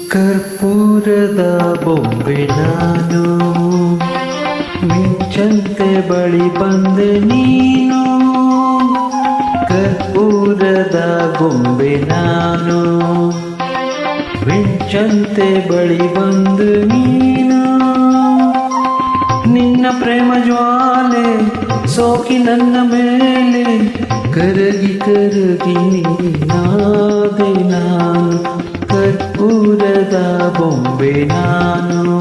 ಕರ್ಪೂರದ ಬೊಂಬೆ ನಾನು, ಮಿಂಚಂತೆ ಬಳಿ ಬಂದೆ ನೀನು. ಕರ್ಪೂರದ ಗೊಂಬೆ ನಾನು, ಮಿಂಚಂತೆ ಬಳಿ ಬಂದು ನೀನು. ನಿನ್ನ ಪ್ರೇಮ ಜ್ವಾಲೆ ಸೋಕಿ ನನ್ನ ಮೇಲೆ ಕರಗಿ ಕರಗಿ ನೀನಾದೆ ನಾನು. ಕರ್ಪೂರದ ಬೊಂಬೆ ನಾನು,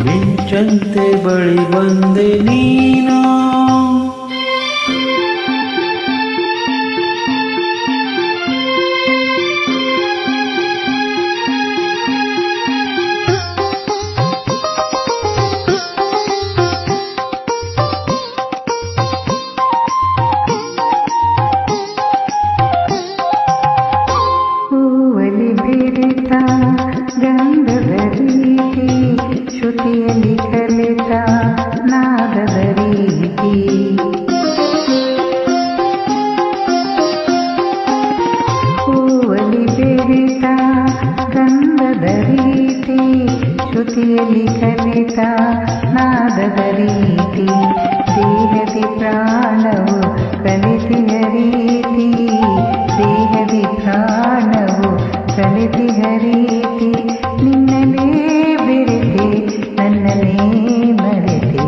ಮಿಂಚಂತೆ ಬಳಿ ಬಂದೆ ನೀನು. ಗಂಧದ ರೀತಿ ಶ್ರುತಿಯಲ್ಲಿ ಕಲಿತ ನಾದದ ರೀತಿ. ಹೂವಲಿ ಬೆರೆತ ಗಂಧದ ರೀತಿ ಶ್ರುತಿಯಲ್ಲಿ ಕಲಿತ ನಾದದ ರೀತಿ. ದೇಹದಿ ಪ್ರಾಣವು ಕಲಿತಿಯ ರೀತಿ, ದೇಹದಿ ಪ್ರಾಣವು ಕಲಿತಿಯ ರೀತಿ. ನಿನ್ನಲೇ ಬೆರೆತೆ ನನ್ನಲೇ ಮರೆತೆ.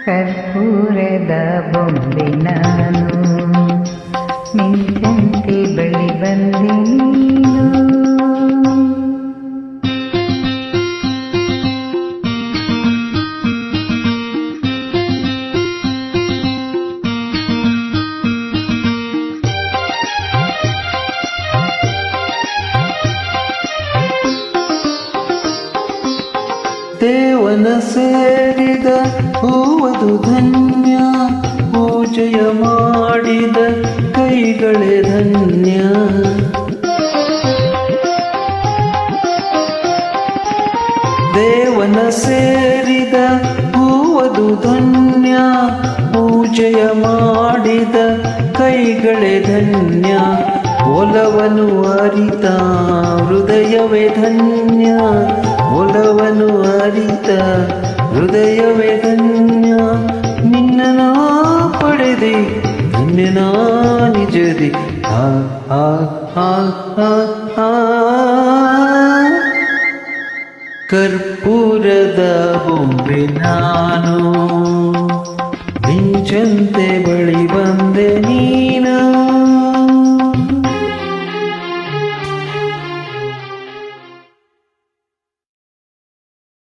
ಕರ್ಪೂರದ ಬೊಂಬೆ ನಾನು, ಮಿಂಚಂತೆ ಬಳಿ ಬಂದೆ ನೀನು. ದೇವನ ಸೇರಿದ ಹೂವದು ಧನ್ಯ, ಪೂಜೆಯ ಮಾಡಿದ ಕೈಗಳೇ ಧನ್ಯ. ದೇವನ ಸೇರಿದ ಹೂವದು ಧನ್ಯ, ಪೂಜೆಯ ಮಾಡಿದ ಕೈಗಳೇ ಧನ್ಯ. ಒಲವನು ಅರಿತ ಹೃದಯವೇ ಧನ್ಯ, ಒಲವನು ಅರಿತ ಹೃದಯವೇ ಧನ್ಯ. ನಿನ್ನ ಪಡೆದೆ ಧನ್ಯನಾ ನಿಜದಿ. ಆ ಆ ಆ ಆ ಆ. ಕರ್ಪೂರದ ಬೊಂಬೆ ನಾನು, ಮಿಂಚಂತೆ ಬಳಿ ಬಂದೆ ನೀನು.